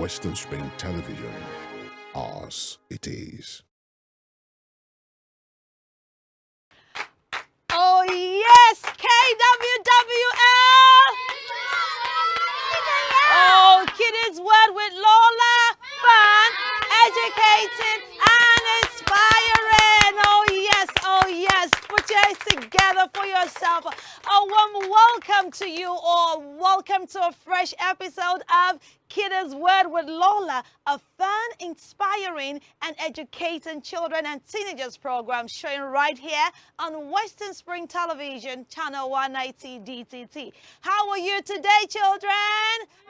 Western Spring Television. Ours it is. Oh yes, KWWL! Oh, Kiddies Word with Lola, fun, educating, and inspiring. Oh yes, put your hands together for yourself. A warm welcome to you all. Welcome to a fresh episode of Kiddies Word with Lola, a fun, inspiring, and educating children and teenagers program showing right here on Western Spring Television, Channel 190 DTT. How are you today, children?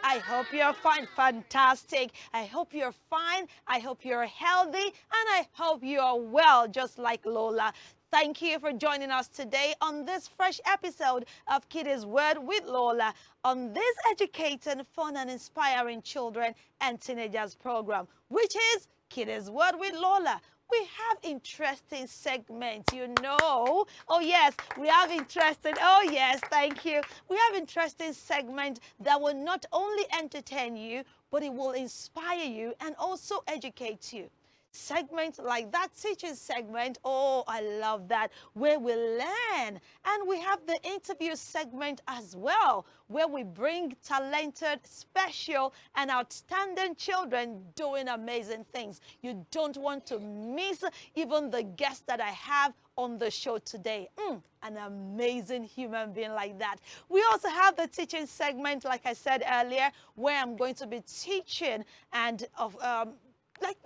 I hope you're fine. Fantastic. I hope you're fine. I hope you're healthy. And I hope you're well, just like Lola. Thank you for joining us today on this fresh episode of Kiddies Word with Lola on this educating, fun, and inspiring children and teenagers program, which is Kiddies Word with Lola. We have interesting segments, you know. Oh, yes, we have interesting. Oh, yes, thank you. We have interesting segment that will not only entertain you, but it will inspire you and also educate you. Segments like that teaching segment, oh, I love that, where we learn. And we have the interview segment as well, where we bring talented, special, and outstanding children doing amazing things. You don't want to miss even the guest that I have on the show today. An amazing human being like that. We also have the teaching segment, like I said earlier, where I'm going to be teaching and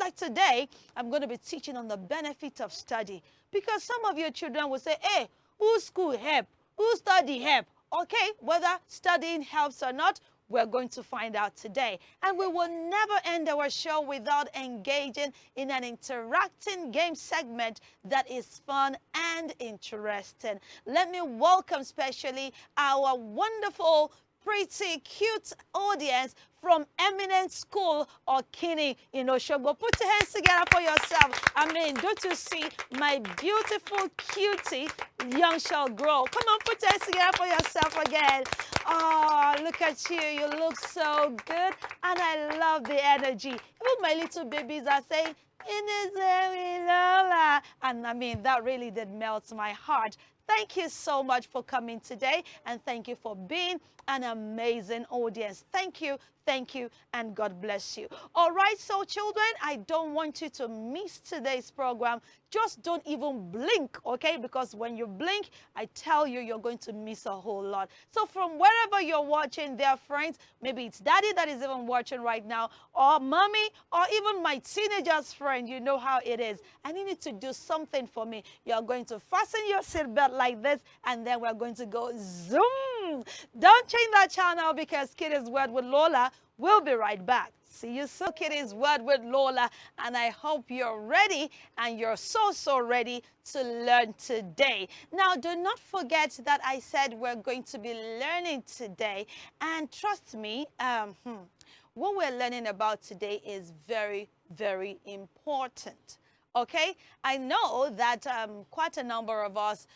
like today, I'm going to be teaching on the benefit of study. Because some of your children will say, hey, who school help? Who study help? Okay, whether studying helps or not, we're going to find out today. And we will never end our show without engaging in an interacting game segment that is fun and interesting. Let me welcome specially our wonderful, pretty cute audience from Eminent School or Kinney in Oshogbo. Put your hands together for yourself. I mean, don't you see my beautiful cutie young shall grow? Come on, put your hands together for yourself again. Oh, look at you. You look so good. And I love the energy. Even my little babies are saying, it is very Lola. And I mean, that really did melt my heart. Thank you so much for coming today, and thank you for being an amazing audience. Thank you, and God bless you. All right, so children, I don't want you to miss today's program. Just don't even blink, okay? Because when you blink, I tell you, you're going to miss a whole lot. So from wherever you're watching, dear friends, maybe it's daddy that is even watching right now, or mommy, or even my teenager's friend, you know how it is. I need you to do something for me. You're going to fasten your seatbelt like this, and then we're going to go zoom. Don't change that channel because Kiddies Word with Lola will be right back. See you soon. Kiddies Word with Lola, and I hope you're ready, and you're so ready to learn today. Now, do not forget that I said we're going to be learning today, and trust me, what we're learning about today is very important. Okay, I know that quite a number of us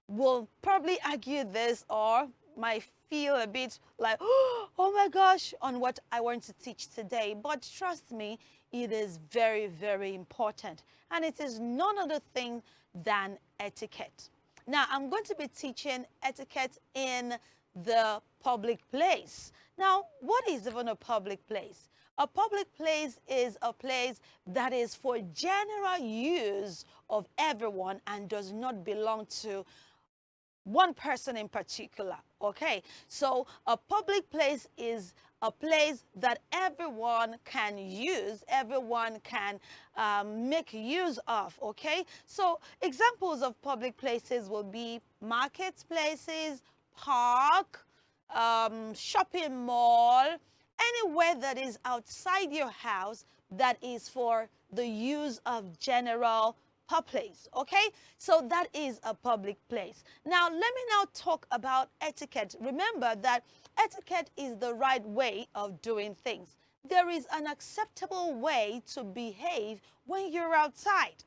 will probably argue this or might feel a bit like, oh my gosh, on what I want to teach today. But trust me, it is very important. And it is none other thing than etiquette. Now, I'm going to be teaching etiquette in the public place. Now, what is even a public place? A public place is a place that is for general use of everyone and does not belong to one person in particular. Okay, so a public place is a place that everyone can use, everyone can make use of. Okay, so examples of public places will be marketplaces, park, shopping mall, anywhere that is outside your house that is for the use of general place. Okay, so that is a public place. Now let me now talk about etiquette. Remember that etiquette is the right way of doing things. There is an acceptable way to behave when you're outside.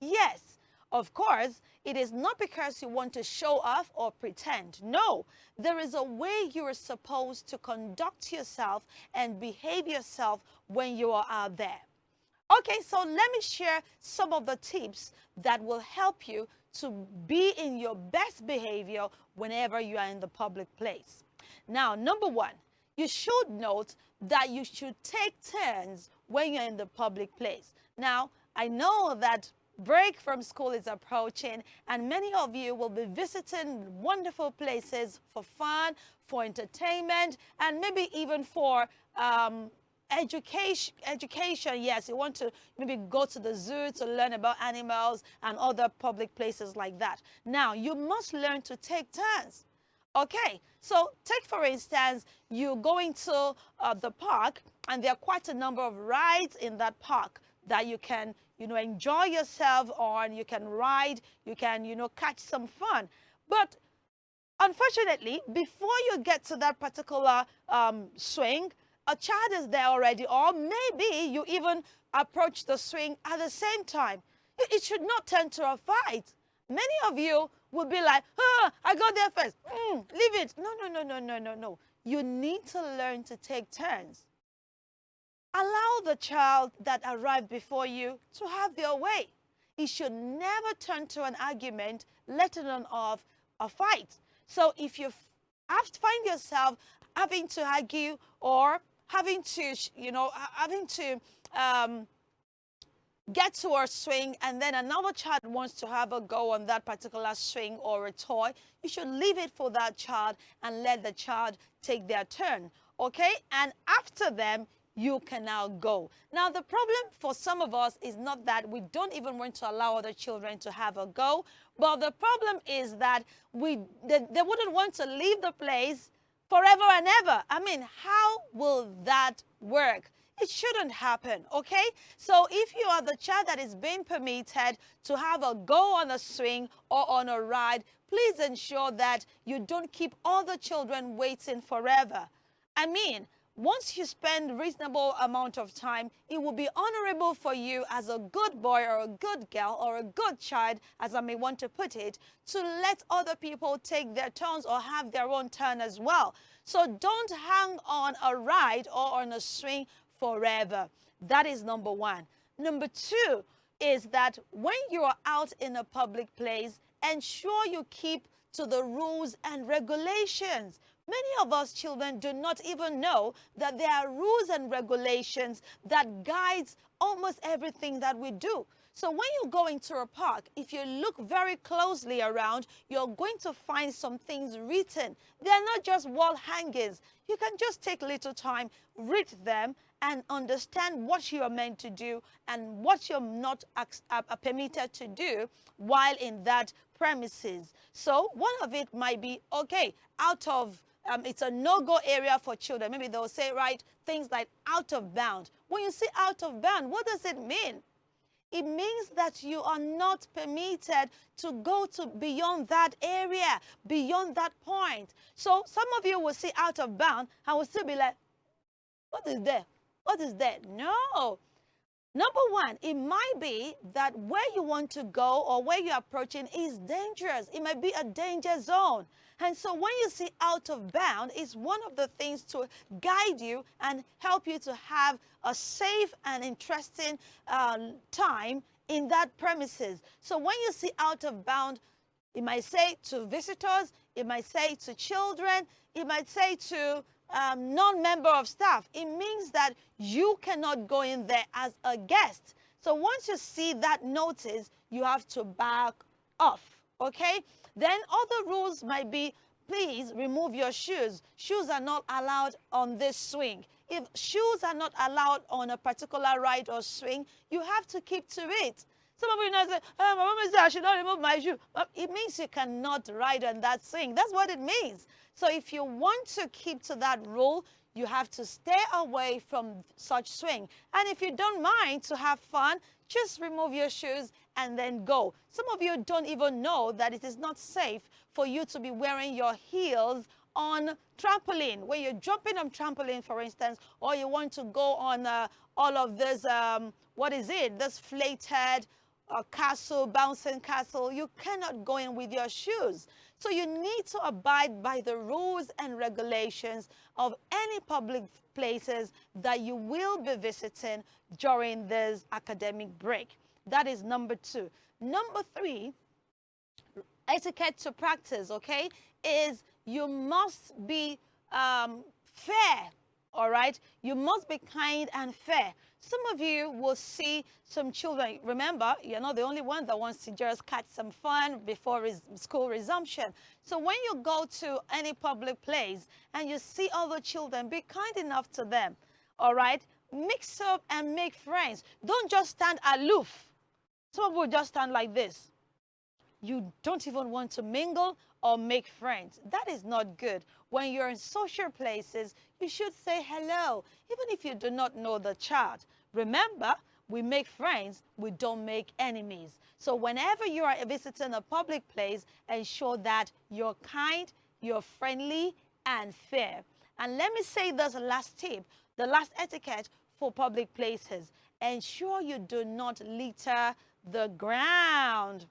Yes, Of course, it is not because you want to show off or pretend. No, there is a way you are supposed to conduct yourself and behave yourself when you are out there. Okay, so let me share some of the tips that will help you to be in your best behavior whenever you are in the public place. Now, number one, you should note that you should take turns when you're in the public place. Now, I know that break from school is approaching, and many of you will be visiting wonderful places for fun, for entertainment, and maybe even for education. Yes, you want to maybe go to the zoo to learn about animals and other public places like that. Now, you must learn to take turns. Okay, so take for instance, you going to the park, and there are quite a number of rides in that park that you can, enjoy yourself on. You can ride, you can, catch some fun. But unfortunately, before you get to that particular swing, a child is there already, or maybe you even approach the swing at the same time. It should not turn to a fight. Many of you will be like, I got there first. Leave it. No, no, no, no, no, no, no. You need to learn to take turns. Allow the child that arrived before you to have their way. It should never turn to an argument, let alone of a fight. So if you find yourself having to argue or having to, get to a swing, and then another child wants to have a go on that particular swing or a toy, you should leave it for that child and let the child take their turn, okay? And after them, you can now go. Now, the problem for some of us is not that we don't even want to allow other children to have a go, but the problem is that they wouldn't want to leave the place forever and ever. I mean, how will that work? It shouldn't happen, okay? So if you are the child that is being permitted to have a go on a swing or on a ride, please ensure that you don't keep all the children waiting forever. I mean, once you spend a reasonable amount of time, it will be honorable for you as a good boy or a good girl or a good child, as I may want to put it, to let other people take their turns or have their own turn as well. So don't hang on a ride or on a swing forever. That is number one. Number two is that when you are out in a public place, ensure you keep to the rules and regulations. Many of us children do not even know that there are rules and regulations that guides almost everything that we do. So when you go into a park, if you look very closely around, you're going to find some things written. They're not just wall hangings. You can just take a little time, read them, and understand what you're meant to do and what you're not permitted to do while in that premises. So one of it might be, okay, it's a no-go area for children. Maybe they'll say, right, things like out of bound. When you say out of bound, what does it mean? It means that you are not permitted to go to beyond that area, beyond that point. So some of you will see out of bound and will still be like, what is there? What is there? No. Number one, it might be that where you want to go or where you're approaching is dangerous. It might be a danger zone. And so when you see out of bound, it's one of the things to guide you and help you to have a safe and interesting time in that premises. So when you see out of bound, it might say to visitors, it might say to children, it might say to non-member of staff. It means that you cannot go in there as a guest. So once you see that notice, you have to back off, okay? Then other rules might be, please remove your shoes. Shoes are not allowed on this swing. If shoes are not allowed on a particular ride or swing, you have to keep to it. Some of you now say, my mom said I should not remove my shoe. It means you cannot ride on that swing. That's what it means. So if you want to keep to that rule, you have to stay away from such swing. And if you don't mind to have fun, just remove your shoes and then go. Some of you don't even know that it is not safe for you to be wearing your heels on trampoline. When you're jumping on trampoline, for instance, or you want to go on all of this, this flated a castle, bouncing castle, you cannot go in with your shoes. So you need to abide by the rules and regulations of any public places that you will be visiting during this academic break. That is number 2. Number 3, etiquette to practice, okay, is you must be fair, all right? You must be kind and fair. Some of you will see some children. Remember, you're not the only one that wants to just catch some fun before school resumption. So when you go to any public place and you see other children, be kind enough to them, all right? Mix up and make friends. Don't just stand aloof. Some people just stand like this. You don't even want to mingle or make friends. That is not good. When you're in social places, you should say hello, even if you do not know the child. Remember, we make friends, we don't make enemies. So whenever you are visiting a public place, ensure that you're kind, you're friendly, and fair. And let me say this last tip, the last etiquette for public places. Ensure you do not litter the ground.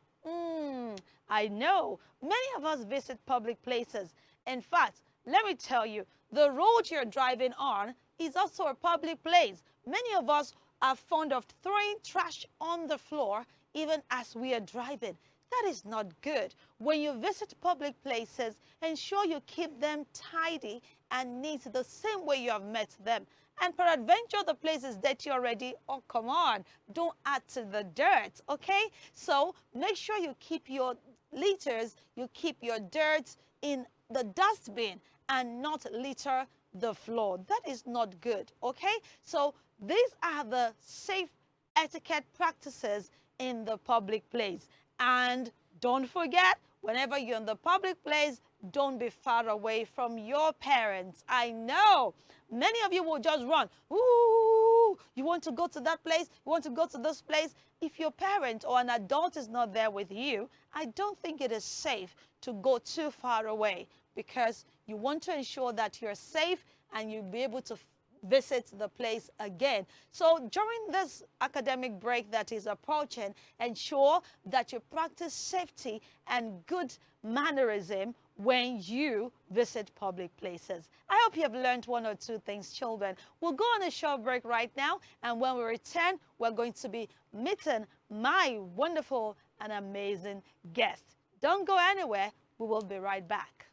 I know. Many of us visit public places. In fact, let me tell you, the road you're driving on is also a public place. Many of us are fond of throwing trash on the floor even as we are driving. That is not good. When you visit public places, ensure you keep them tidy and neat the same way you have met them. And peradventure the place is dirty already, oh come on, don't add to the dirt, okay? So make sure you keep your litters, you keep your dirt in the dustbin and not litter the floor. That is not good, okay? So these are the safe etiquette practices in the public place. And don't forget, whenever you're in the public place, don't be far away from your parents. I know many of you will just run. Ooh, you want to go to that place? You want to go to this place? If your parent or an adult is not there with you, I don't think it is safe to go too far away, because you want to ensure that you're safe and you'll be able to visit the place again. So during this academic break that is approaching, ensure that you practice safety and good mannerism when you visit public places. I hope you have learned one or two things, children. We'll go on a short break right now, and when we return, we're going to be meeting my wonderful and amazing guest. Don't go anywhere. We will be right back.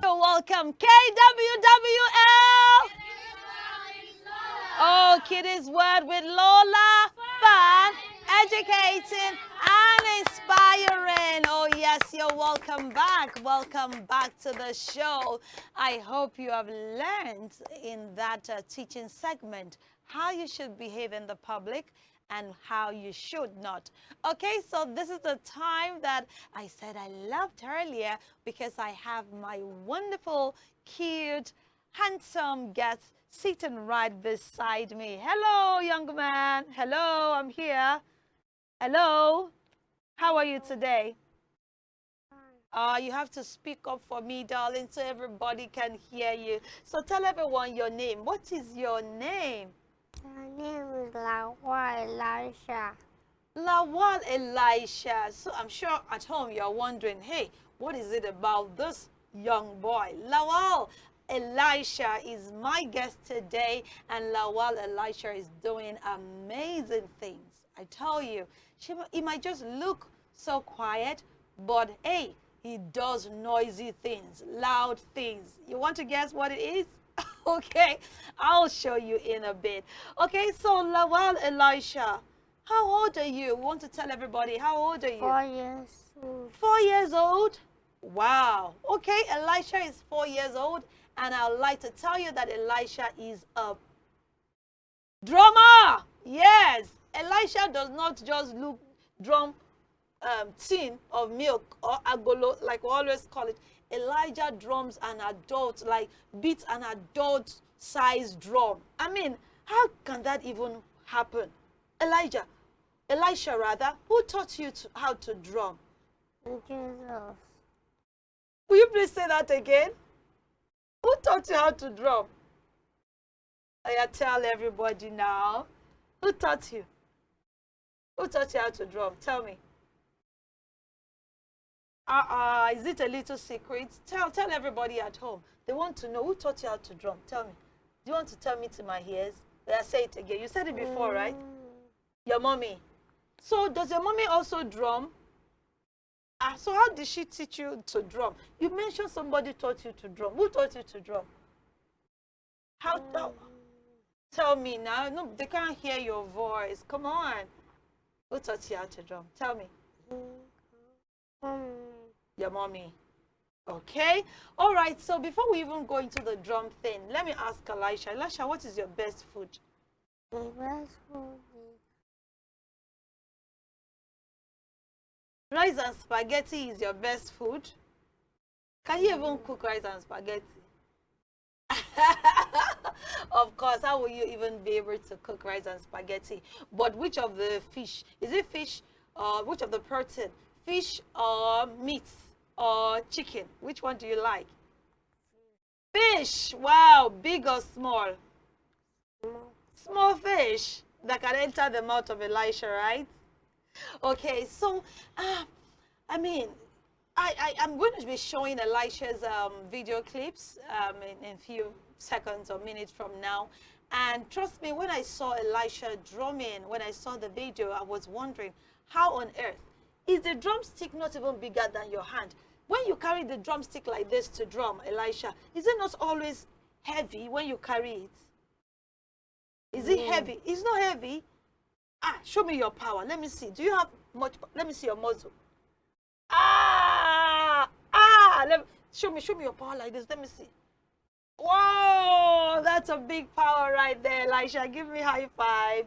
So welcome, KWWL. Oh, Kiddies Word with Lola. Fun, educating, and inspiring. Oh, yes, you're welcome back. Welcome back to the show. I hope you have learned in that teaching segment how you should behave in the public and how you should not. Okay, so this is the time that I said I loved earlier, because I have my wonderful, cute, handsome guest sitting right beside me. Hello, young man. Hello, I'm here. Hello. How are you today? You have to speak up for me, darling, so everybody can hear you. So tell everyone your name. What is your name? My name is Lawal Elisha. Lawal Elisha. So I'm sure at home you're wondering, hey, what is it about this young boy? Lawal Elisha is my guest today, and Lawal Elisha is doing amazing things. I tell you, he might just look so quiet, but hey, he does noisy things, loud things. You want to guess what it is? Okay, I'll show you in a bit. Okay, so Lawal Elisha, how old are you? We want to tell everybody, how old are you? 4 years old. 4 years old? Wow. Okay, Elisha is 4 years old, and I'd like to tell you that Elisha is a drummer. Yes, Elisha does not just look drum tin of milk or agolo, like we always call it. Elijah drums an adult, like beats an adult size drum. I mean, how can that even happen? Elisha rather, who taught you how to drum? Jesus. Will you please say that again? Who taught you how to drum? I tell everybody now. Who taught you? Who taught you how to drum? Tell me. Is it a little secret? Tell everybody at home. They want to know who taught you how to drum. Tell me. Do you want to tell me to my ears? I say it again. You said it before, right? Your mommy. So does your mommy also drum? So how did she teach you to drum? You mentioned somebody taught you to drum. Who taught you to drum? How? Tell me now. No, they can't hear your voice. Come on. Who taught you how to drum? Tell me. Your mommy. Okay. All right. So before we even go into the drum thing, let me ask Elisha. Elisha, what is your best food? My best food Rice and spaghetti is your best food? Can you even cook rice and spaghetti? Of course, how will you even be able to cook rice and spaghetti? But which of the fish? Is it fish? Which of the protein? Fish or meat or chicken? Which one do you like? Fish. Wow. Big or small? Small fish that can enter the mouth of Elisha, right? Okay, so I mean, I'm going to be showing Elisha's video clips in a few seconds or minutes from now. And trust me, when I saw Elisha drumming, when I saw the video, I was wondering, how on earth is the drumstick not even bigger than your hand? When you carry the drumstick like this to drum, Elisha, is it not always heavy when you carry it? Is it heavy? It's not heavy. Show me your power. Let me see. Do you have much? Let me see your muzzle. Show me your power like this. Let me see. Whoa, that's a big power right there, Elisha. Give me high five.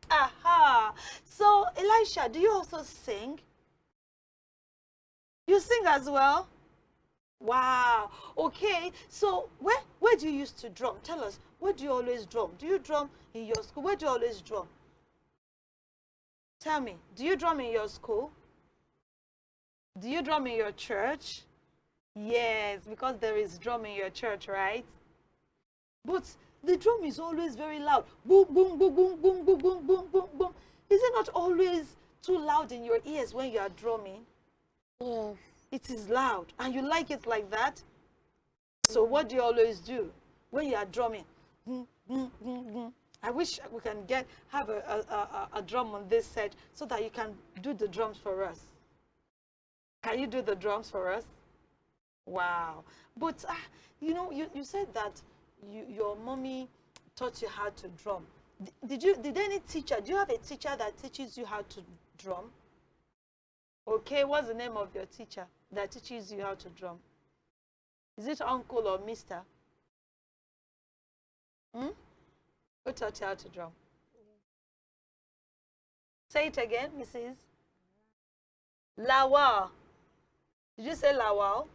Aha. So, Elisha, do you also sing? You sing as well? Wow. Okay. So, where do you used to drum? Tell us. Where do you always drum? Do you drum in your school? Where do you always drum? Tell me, do you drum in your school? Do you drum in your church? Yes, because there is drum in your church, right? But the drum is always very loud. Boom, boom, boom, boom, boom, boom, boom, boom, boom, boom. Is it not always too loud in your ears when you are drumming? Yes. It is loud. And you like it like that? So what do you always do when you are drumming? I wish we can have a drum on this set so that you can do the drums for us. Can you do the drums for us? Wow. But, you know, you said that your mommy taught you how to drum. Did any teacher, do you have a teacher that teaches you how to drum? Okay, what's the name of your teacher that teaches you how to drum? Is it uncle or mister? Who taught you how to drum? Say it again, Mrs. Lawal. Did you say Lawal?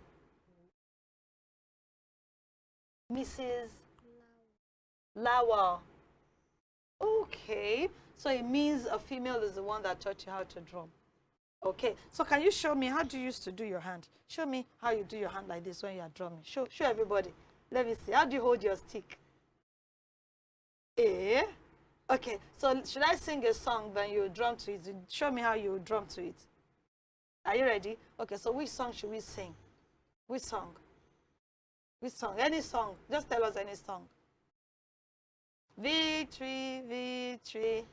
Mrs. Lawal. Okay. So it means a female is the one that taught you how to drum. Okay. So can you show me how do you used to do your hand? Show me how you do your hand like this when you are drumming. Show everybody. Let me see. How do you hold your stick? Okay, so should I sing a song then you drum to it? Show me how you drum to it. Are you ready? Okay, so which song should we sing? Which song? Which song? Any song. Just tell us any song. Victory, victory.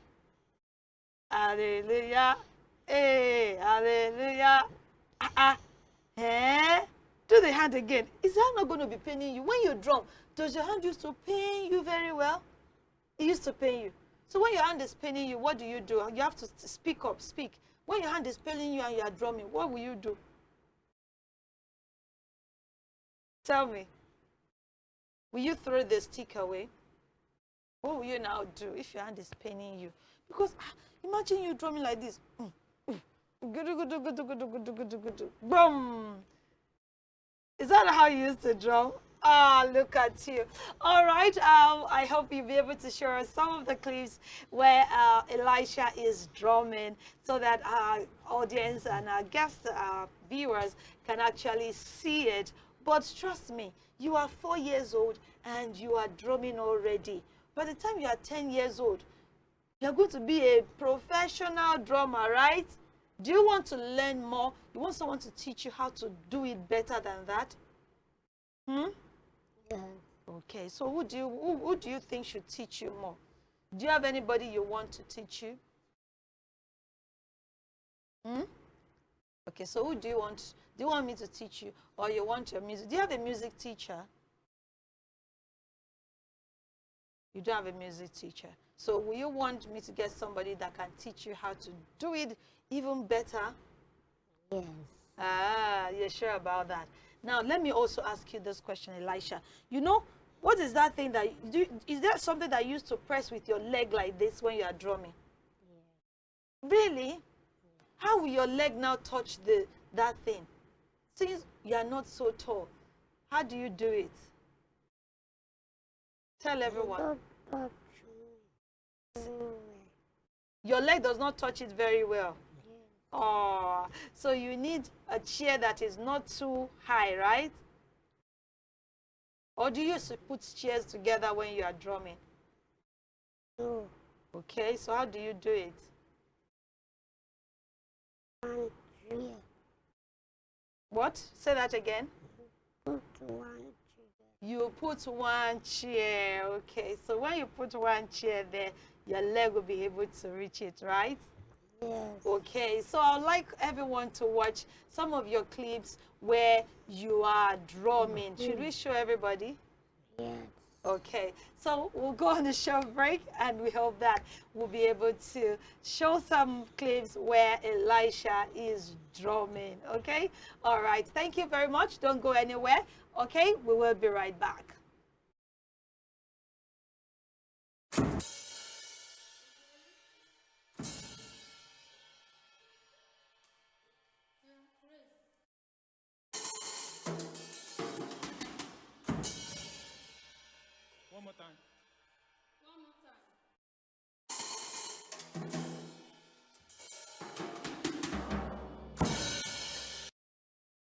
Hallelujah. Hey, hallelujah. Do the hand again. Is that not going to be paining you? When you drum, does your hand used to pain you very well? It used to pain you. So when your hand is paining you, what do? You have to speak up, speak. When your hand is paining you and you are drumming, what will you do? Tell me. Will you throw the stick away? What will you now do if your hand is paining you? Because imagine you drumming like this. Boom. Is that how you used to drum? Look at you. All right. I hope you'll be able to show us some of the clips where Elisha is drumming so that our audience and our guest viewers can actually see it. But trust me, you are 4 years old and you are drumming already. By the time you are 10 years old, You're going to be a professional drummer, right? Do you want to learn more? You want someone to teach you how to do it better than that? Hmm? Yes. Okay, so who do you think should teach you more? Do you have anybody you want to teach you? Hmm? Okay, so who do you want? Do you want me to teach you, or you want your music? Do you have a music teacher? You don't have a music teacher. So will you want me to get somebody that can teach you how to do it even better? Yes. Ah, you're sure about that. Now, let me also ask you this question, Elisha. You know, what is that thing that you do? Is there something that you used to press with your leg like this when you are drumming? Really? How will your leg now touch that thing? Since you are not so tall, how do you do it? Tell everyone. Don't touch me. Your leg does not touch it very well. Yes. Oh, so you need a chair that is not too high, right? Or do you used to put chairs together when you are drumming? No. Okay, so how do you do it? One chair. What? Say that again. Put one chair. You put one chair. Okay, so when you put one chair there, your leg will be able to reach it, right? Yes. Okay, so I'd like everyone to watch some of your clips where you are drumming. Should we show everybody? Yes. Okay, so we'll go on a short break and we hope that we'll be able to show some clips where Elisha is drumming. Okay, all right, thank you very much. Don't go anywhere. Okay, we will be right back. One more time.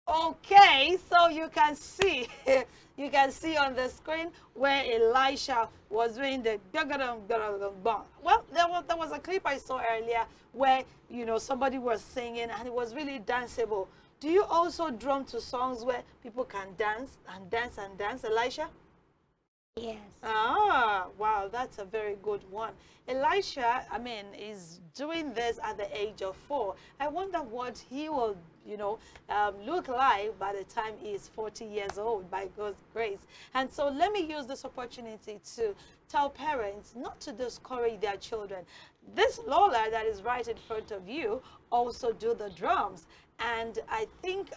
Okay, so you can see, you can see on the screen where Elisha was doing the well, there was a clip I saw earlier where, you know, somebody was singing and it was really danceable. Do you also drum to songs where people can dance and dance and dance, Elisha? Yes. Ah, wow, that's a very good one. Elisha, I mean, is doing this at the age of 4. I wonder what he will, you know, look like by the time he is 40 years old, by God's grace. And so let me use this opportunity to tell parents not to discourage their children. This Lola that is right in front of you also do the drums. And I think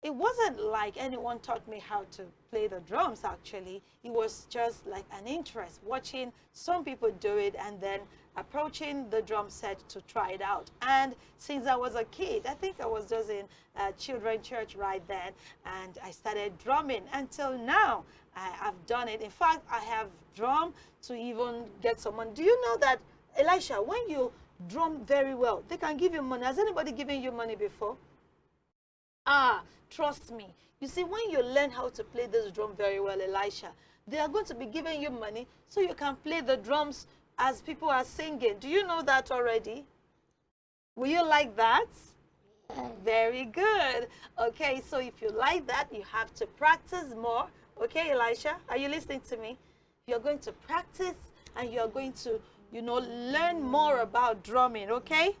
it wasn't like anyone taught me how to play the drums, actually. It was just like an interest, watching some people do it and then approaching the drum set to try it out. And since I was a kid, I think I was just in children's church right then, and I started drumming until now. I've done it. In fact, I have drummed to even get someone. Do you know that, Elisha, when you drum very well, they can give you money? Has anybody given you money before? Ah, trust me. You see, when you learn how to play this drum very well, Elisha, they are going to be giving you money so you can play the drums as people are singing. Do you know that already? Will you like that? Yes. Very good. Okay, so if you like that, you have to practice more. Okay, Elisha, are you listening to me? You're going to practice and you're going to, you know, learn more about drumming, okay?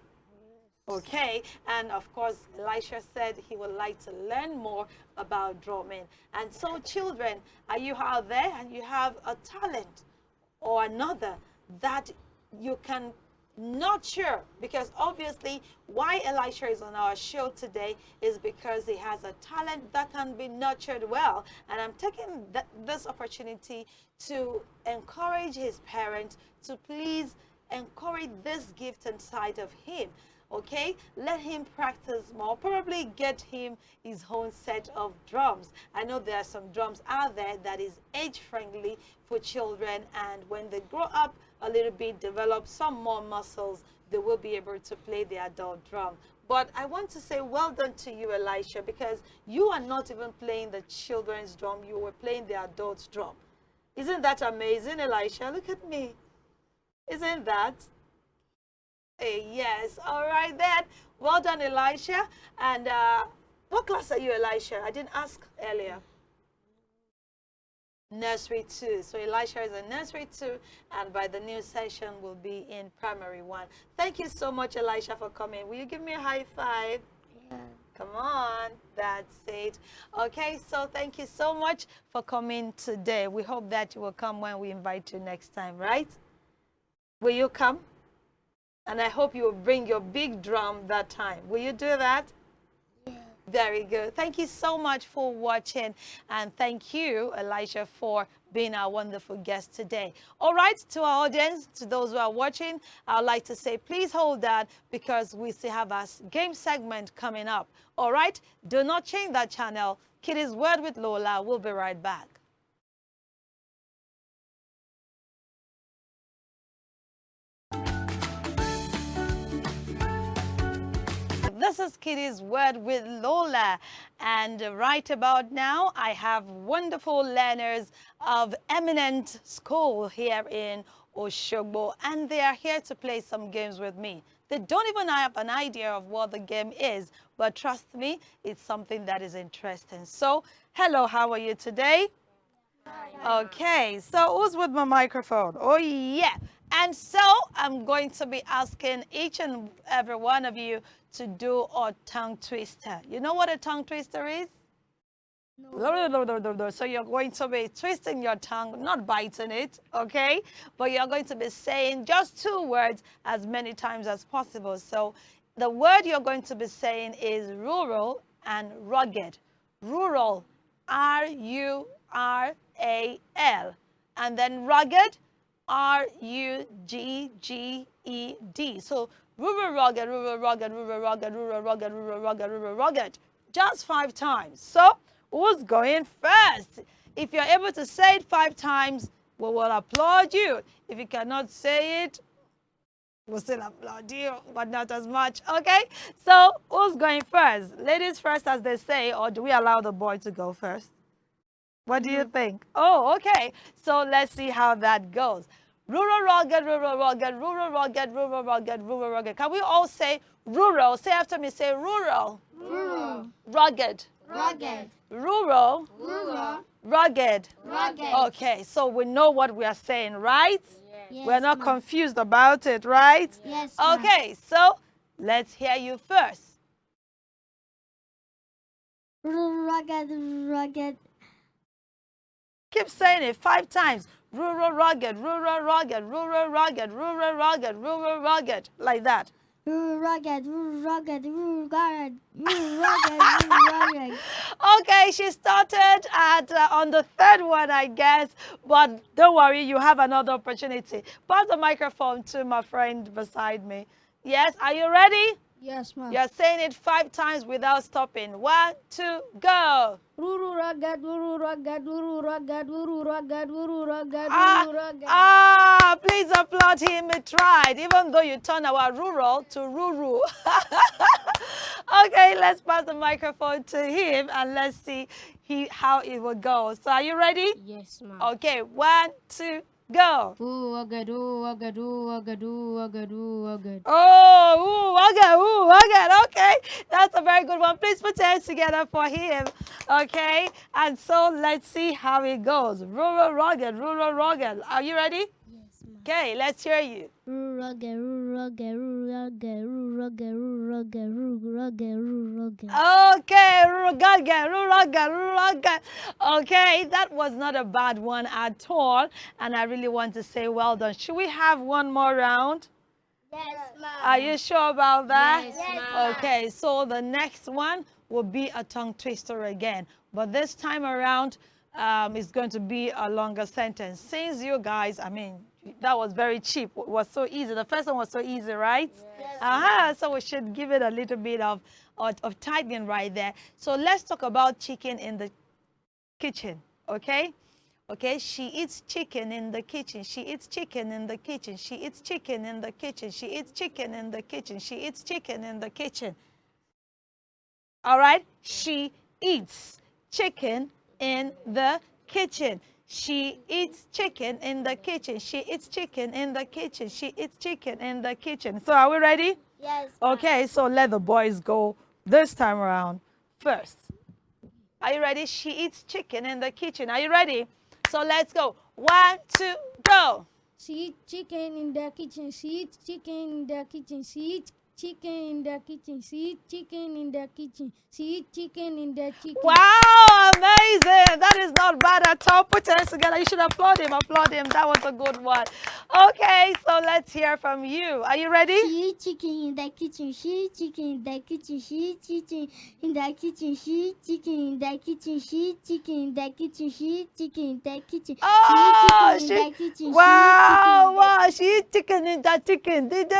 Okay, and of course, Elisha said he would like to learn more about drumming. And so, children, are you out there and you have a talent or another that you can nurture? Because obviously, why Elisha is on our show today is because he has a talent that can be nurtured well. And I'm taking this opportunity to encourage his parents to please encourage this gift inside of him. Okay, let him practice more. Probably get him his own set of drums. I know there are some drums out there that is age friendly for children, and when they grow up a little bit, develop some more muscles, they will be able to play the adult drum. But I want to say well done to you, Elisha, because you are not even playing the children's drum, you were playing the adult's drum. Isn't that amazing, Elisha? Look at me. Isn't that? Yes. All right then. Well done, Elisha. And what class are you, Elisha? I didn't ask earlier. Nursery 2. So Elisha is in nursery 2, and by the new session will be in primary 1. Thank you so much, Elisha, for coming. Will you give me a high five? Yeah. Come on, that's it. Okay, so thank you so much for coming today. We hope that you will come when we invite you next time, right? Will you come? And I hope you will bring your big drum that time. Will you do that? Yeah. Very good. Thank you so much for watching. And thank you, Elijah, for being our wonderful guest today. All right, to our audience, to those who are watching, I'd like to say, please hold that because we still have our game segment coming up. All right, do not change that channel. Kiddies Word with Lola. We'll be right back. This is Kiddies Word with Lola, and right about now I have wonderful learners of eminent school here in Oshogbo, and they are here to play some games with me. They don't even have an idea of what the game is, but trust me, it's something that is interesting. So, hello, how are you today? Okay, so who's with my microphone? Oh, yeah. And so I'm going to be asking each and every one of you to do a tongue twister. You know what a tongue twister is? No. So you're going to be twisting your tongue, not biting it, okay? But you're going to be saying just 2 words as many times as possible. So the word you're going to be saying is rural and rugged. Rural, Rural. And then rugged, Rugged. So rural, rugged, rural, rugged, rural, rugged, rural, rugged, rural, rugged, rural, rugged. Just 5 times. So who's going first? If you're able to say it 5 times, we will applaud you. If you cannot say it, we'll still applaud you, but not as much. Okay? So who's going first? Ladies first, as they say, or do we allow the boy to go first? What do you think? Oh, okay. So let's see how that goes. Rural, rugged, rural, rugged, rural, rugged, rural, rugged, rural, rugged. Can we all say rural? Say after me, say rural. Rural. Rugged. Rugged. Rural. Rural. Rugged. Rugged. Okay, so we know what we are saying, right? Yes, We're not ma'am. confused about it, right? Yes, ma'am. Okay, so let's hear you first. Rugged, rugged. Keep saying it 5 times. Rural, rugged, rural, rugged, rural, rugged, rural, rugged, rural, rugged. Like that. Rugged, rugged, rugged, rugged, rugged. Okay, she started at on the 3rd one, I guess. But don't worry, you have another opportunity. Pass the microphone to my friend beside me. Yes, are you ready? Yes, ma'am. You're saying it 5 times without stopping. 1, 2, go. Rugged, rugged, rugged, rugged, rugged, rugged. Please applaud him. He tried, even though you turned our rural to ruru. Okay, let's pass the microphone to him and let's see how it will go. So are you ready? Yes, ma'am. Okay, 1, 2, go. Rugged, rugged, rugged, rugged, rugged. Okay. Okay, that's a very good one. Please put your hands together for him. Okay, and so let's see how it goes. Rural, rugged, rural, rugged. Are you ready? Yes, ma'am. Okay, let's hear you. Rugged, rugged, rugged, rugged, rugged, rugged, rugged. Okay, rugged. Okay, that was not a bad one at all. And I really want to say well done. Should we have one more round? Yes, ma'am. Are you sure about that? Yes, ma'am. Okay, so the next one will be a tongue twister again. But this time around, it's going to be a longer sentence. Since you guys, I mean, that was very cheap. It was so easy. The first one was so easy, right? Yes. So we should give it a little bit of tightening right there. So let's talk about chicken in the kitchen, okay? Okay, she eats chicken in the kitchen. She eats chicken in the kitchen. She eats chicken in the kitchen. She eats chicken in the kitchen. She eats chicken in the kitchen. All right, she eats chicken in the kitchen. She eats chicken in the kitchen. She eats chicken in the kitchen. She eats chicken in the kitchen. So are we ready? Yes. Okay, so let the boys go this time around first. Are you ready? She eats chicken in the kitchen. Are you ready? So let's go. 1, 2, go. She eats chicken in the kitchen. She eats chicken in the kitchen. She eats chicken in the kitchen. She eats chicken in the kitchen. She eats chicken in the kitchen. Wow, amazing. That is not bad at all. Put your hands together. You should applaud him. Applaud him. That was a good one. Okay, so let's hear from you. Are you ready? She eats chicken in the kitchen. She eats chicken in the kitchen. She eats chicken in the kitchen. She eats chicken in the kitchen. She eats chicken in the kitchen. She eats chicken in the kitchen. Oh, She eats chicken in the kitchen. wow, she eats chicken in the chicken. Did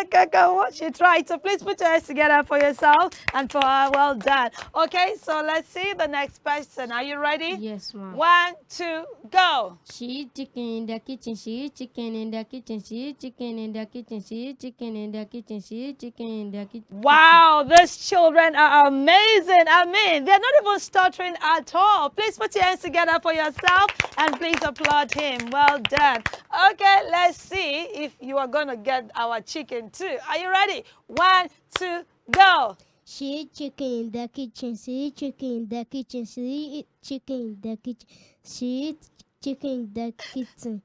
she tried? So please put your hands together for yourself and for her. Well done. Okay, so let's see the next person. Are you ready? Yes, ma'am. 1, 2, go. She eats chicken in the kitchen. She eats chicken in the kitchen. She eats chicken in the kitchen. She eats chicken in the kitchen. She eats chicken in the kitchen. Wow, these children are amazing. I mean, they're not even stuttering at all. Please put your hands together for yourself and please applaud him. Well done. Okay, let's see if you are going to get our chicken too. Are you ready? 1, 2, go. She eats chicken in the kitchen. She eats chicken in the kitchen. She eats chicken in the kitchen. She eats chicken in the kitchen.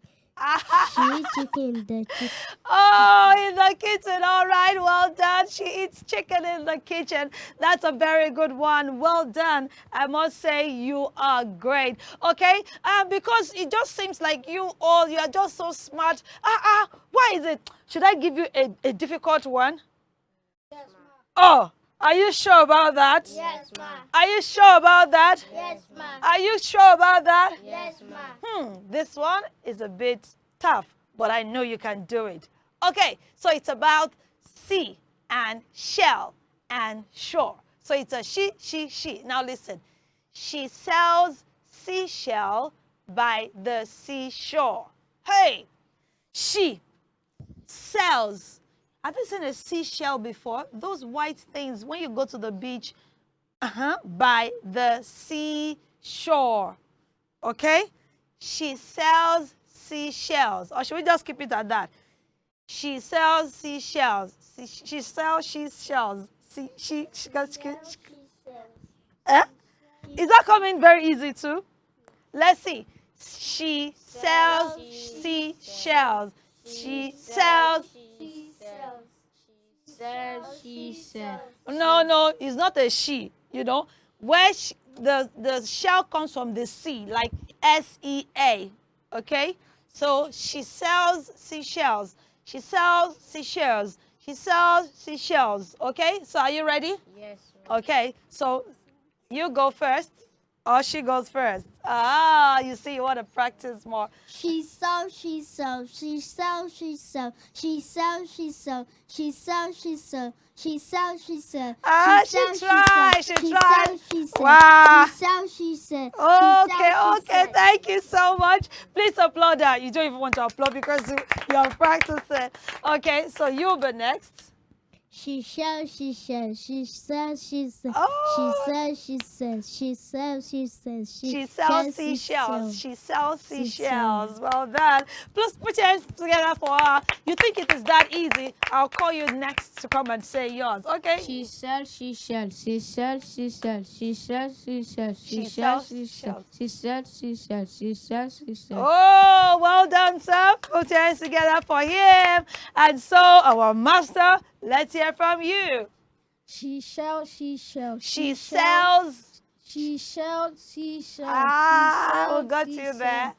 She eats chicken in the kitchen. Oh, in the kitchen. All right. Well done. She eats chicken in the kitchen. That's a very good one. Well done. I must say you are great. Okay. Because it just seems like you are just so smart. Why is it? Should I give you a difficult one? Yes, ma'am. Oh, are you sure about that? Yes, ma'am. Are you sure about that? Yes, ma'am. Are you sure about that? Yes, ma'am. This one is a bit tough, but I know you can do it. Okay, so it's about sea and shell and shore. So it's a she. Now listen. She sells seashell by the seashore. Hey, she sells. Have you seen a seashell before? Those white things when you go to the beach, by the seashore. Okay? She sells seashells. Or should we just keep it at that? She sells seashells. She sells seashells. Is that coming very easy too? Let's see. She sells seashells. She sells. She said. No, it's not a she. You know, where the shell comes from the sea, like SEA. Okay, so she sells seashells. She sells seashells. She sells seashells. Okay, so are you ready? Yes. Okay, so you go first, or she goes first. You see, you want to practice more. She sells. She sells. She sells. She sells. She sells. She sells. She sells. She sells. She sells. She sells. She tried. She tried. Wow. Wow. She sells. She sells. Okay. Thank you so much. Please applaud her. You don't even want to applaud because you have practiced it. Okay, so you'll be next. She sells. She sells. She sells. She sells. Oh. She sells. She sells. She sells. She sells. She sells seashells. She sells seashells. Well done. Please put your hands together for her. You think it is that easy? I'll call you next to come and say yours. Okay? She sells. She sells. She sells. She sells. She sells. She sells. She She sells. sells. She sells. She sells. She sells. She sells. She sells. Oh, well done, sir. Put your hands together for him. And so, our master, let's hear from you. She sells. She sells. She sells. She sells. She sells. We got you there.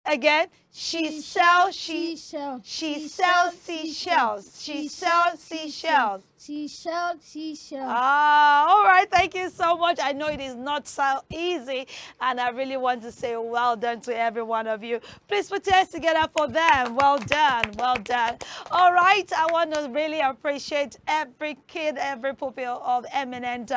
Again, she sells. She sells seashells. She sells seashells. She sells seashells. All right. Thank you so much. I know it is not so easy, and I really want to say well done to every one of you. Please put your hands together for them. Well done. Well done. All right. I want to really appreciate every kid, every pupil of Eminent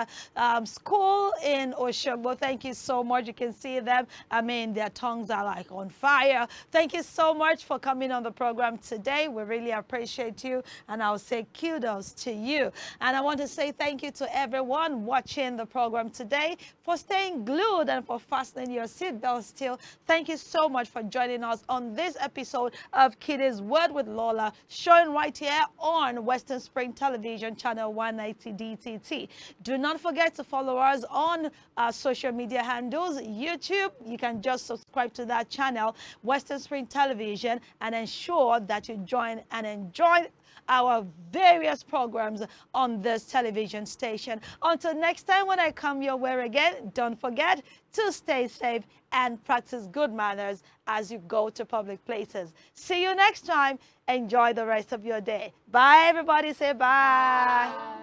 School in Oshogbo. Thank you so much. You can see them. I mean, their tongues are like on fire. Thank you so much for coming on the program today. We really appreciate you, and I'll say kudos to you. And I want to say thank you to everyone watching watching the program today, for staying glued and for fastening your seatbelt still. Thank you so much for joining us on this episode of Kiddies Word with Lola, showing right here on Western Spring Television, channel 190 DTT. Do not forget to follow us on our social media handles. YouTube, you can just subscribe to that channel, Western Spring Television, and ensure that you join and enjoy our various programs on this television station. Until next time when I come your way again, don't forget to stay safe and practice good manners as you go to public places. See you next time. Enjoy the rest of your day. Bye, everybody. Say bye.